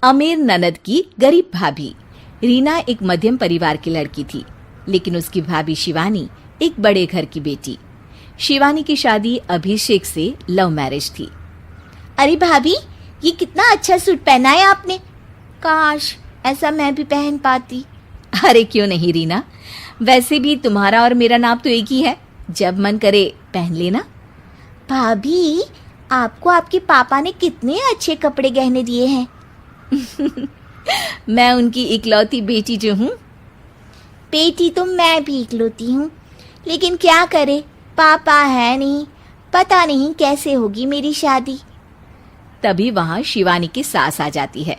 अमीर ननद की गरीब भाभी। रीना एक मध्यम परिवार की लड़की थी, लेकिन उसकी भाभी शिवानी एक बड़े घर की बेटी। शिवानी की शादी अभिषेक से लव मैरिज थी। अरे भाभी, ये कितना अच्छा सूट पहना है आपने। काश ऐसा मैं भी पहन पाती। अरे क्यों नहीं रीना, वैसे भी तुम्हारा और मेरा नाम तो एक ही है, जब मन करे पहन लेना। भाभी, आपको आपके पापा ने कितने अच्छे कपड़े गहने दिए हैं। मैं उनकी इकलौती बेटी जो हूँ। बेटी तो मैं भी इकलौती हूँ, लेकिन क्या करे, पापा है नहीं, पता नहीं कैसे होगी मेरी शादी। तभी वहां शिवानी की सास आ जाती है।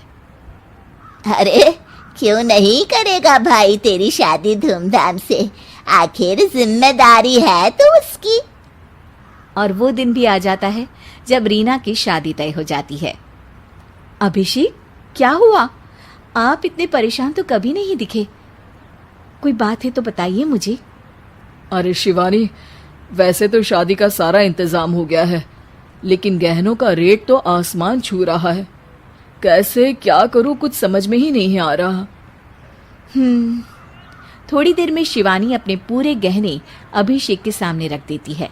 अरे क्यों नहीं करेगा भाई तेरी शादी धूमधाम से, आखिर जिम्मेदारी है तो उसकी। और वो दिन भी आ जाता है जब रीना की शादी तय हो जाती है। अभिषेक, क्या हुआ? आप इतने परेशान तो कभी नहीं दिखे, कोई बात है तो बताइए मुझे। अरे शिवानी, वैसे तो शादी का सारा इंतजाम हो गया है, लेकिन गहनों का रेट तो आसमान छू रहा है। कैसे क्या करूं, कुछ समझ में ही नहीं आ रहा। थोड़ी देर में शिवानी अपने पूरे गहने अभिषेक के सामने रख देती है।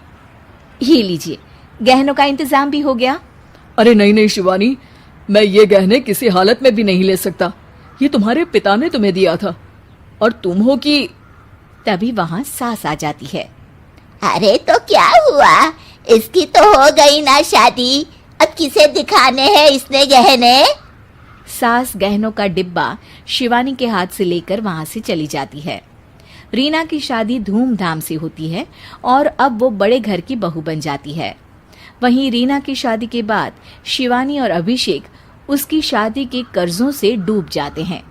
ये लीजिए, गहनों का इंतजाम भी हो गया। अरे नहीं नहीं शिवानी, मैं ये गहने किसी हालत में भी नहीं ले सकता। ये तुम्हारे पिता ने तुम्हें दिया था, और तुम हो कि। तभी वहां सास आ जाती है। अरे तो क्या हुआ, इसकी तो हो गई ना शादी, अब किसे दिखाने हैं इसने गहने। सास गहनों का डिब्बा शिवानी के हाथ से लेकर वहां से चली जाती है। रीना की शादी धूमधाम से होती है और अब वो बड़े घर की बहू बन जाती है। वहीं रीना की शादी के बाद शिवानी और अभिषेक उसकी शादी के कर्जों से डूब जाते हैं।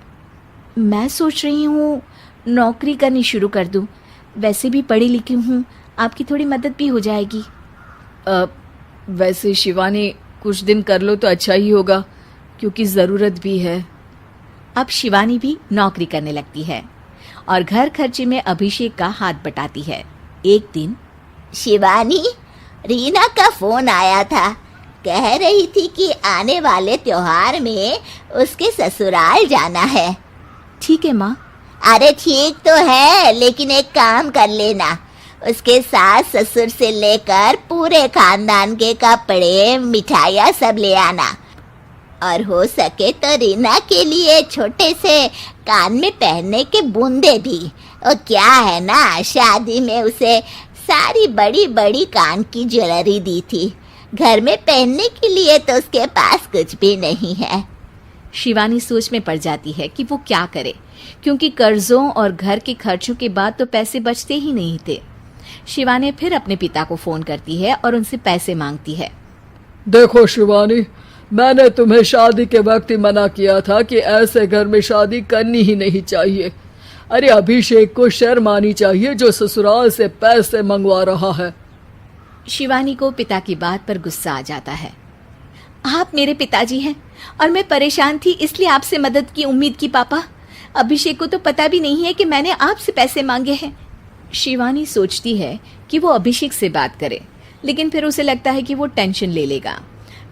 मैं सोच रही हूँ नौकरी करनी शुरू कर दूँ, वैसे भी पढ़ी लिखी हूँ, आपकी थोड़ी मदद भी हो जाएगी। वैसे शिवानी, कुछ दिन कर लो तो अच्छा ही होगा, क्योंकि ज़रूरत भी है। अब शिवानी भी नौकरी करने लगती है और घर खर्चे में अभिषेक का हाथ बटाती है। एक दिन शिवानी, रीना का फोन आया था, कह रही थी कि आने वाले त्योहार में उसके ससुराल जाना है। ठीक है माँ। अरे ठीक तो है, लेकिन एक काम कर लेना, उसके सास ससुर से लेकर पूरे खानदान के कपड़े मिठाइयाँ सब ले आना, और हो सके तो रीना के लिए छोटे से कान में पहनने के बूंदे भी। और क्या है ना, शादी में उसे सारी बड़ी बड़ी कान की ज्वेलरी दी थी, घर में पहनने के लिए तो उसके पास कुछ भी नहीं है। शिवानी सोच में पड़ जाती है कि वो क्या करे, क्योंकि कर्जों और घर के खर्चों के बाद तो पैसे बचते ही नहीं थे। शिवानी फिर अपने पिता को फोन करती है और उनसे पैसे मांगती है। देखो शिवानी, मैंने तुम्हें शादी के वक्त ही मना किया था कि ऐसे घर में शादी करनी ही नहीं चाहिए। अरे अभिषेक को शर्म आनी चाहिए जो ससुराल से पैसे मंगवा रहा है। शिवानी को पिता की बात पर गुस्सा आ जाता है। आप मेरे पिताजी हैं और मैं परेशान थी, इसलिए आपसे मदद की उम्मीद की पापा। अभिषेक को तो पता भी नहीं है कि मैंने आपसे पैसे मांगे हैं। शिवानी सोचती है कि वो अभिषेक से बात करे, लेकिन फिर उसे लगता है कि वो टेंशन ले लेगा।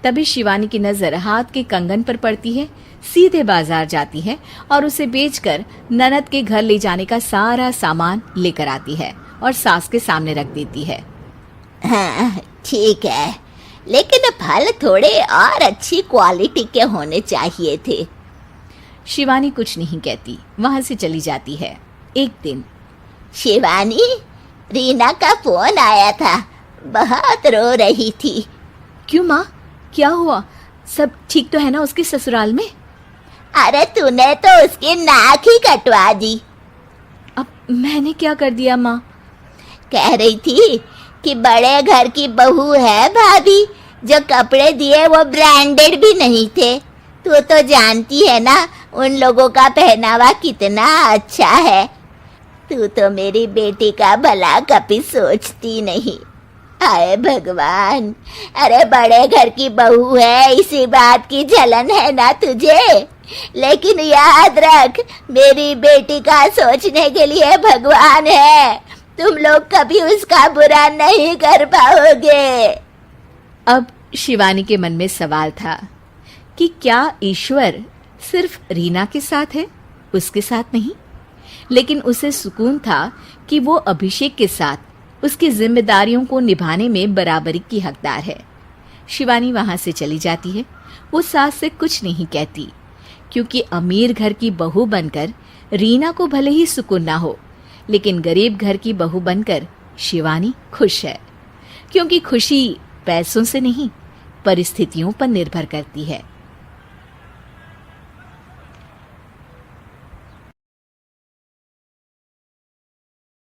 तभी शिवानी की नजर हाथ के कंगन पर पड़ती है, सीधे बाजार जाती है और उसे बेचकर ननद के घर ले जाने का सारा सामान लेकर आती है और सास के सामने रख देती है। हाँ ठीक है, लेकिन फल थोड़े और अच्छी क्वालिटी के होने चाहिए थे। शिवानी कुछ नहीं कहती, वहां से चली जाती है। एक दिन शिवानी, रीना का फोन आया था, बहुत रो रही थी। क्यों माँ, क्या हुआ? सब ठीक तो है ना उसके ससुराल में? अरे तूने तो उसकी नाक ही कटवा दी। अब मैंने क्या कर दिया माँ? कह रही थी कि बड़े घर की बहू है भाभी, जो कपड़े दिए वो ब्रांडेड भी नहीं थे। तू तो जानती है ना उन लोगों का पहनावा कितना अच्छा है। तू तो मेरी बेटी का भला कभी सोचती नहीं। हाय भगवान, अरे बड़े घर की बहू है, इसी बात की जलन है ना तुझे, लेकिन याद रख मेरी बेटी का सोचने के लिए भगवान है, तुम लोग कभी उसका बुरा नहीं कर पाओगे। अब शिवानी के मन में सवाल था कि क्या ईश्वर सिर्फ रीना के साथ है, उसके साथ नहीं। लेकिन उसे सुकून था कि वो अभिषेक के साथ उसकी जिम्मेदारियों को निभाने में बराबरी की हकदार है। शिवानी वहां से चली जाती है। वो सास से कुछ नहीं कहती, क्योंकि अमीर घर की बहू बनकर रीना को भले ही सुकून ना हो, लेकिन गरीब घर की बहू बनकर शिवानी खुश है। क्योंकि खुशी पैसों से नहीं, परिस्थितियों पर निर्भर करती है।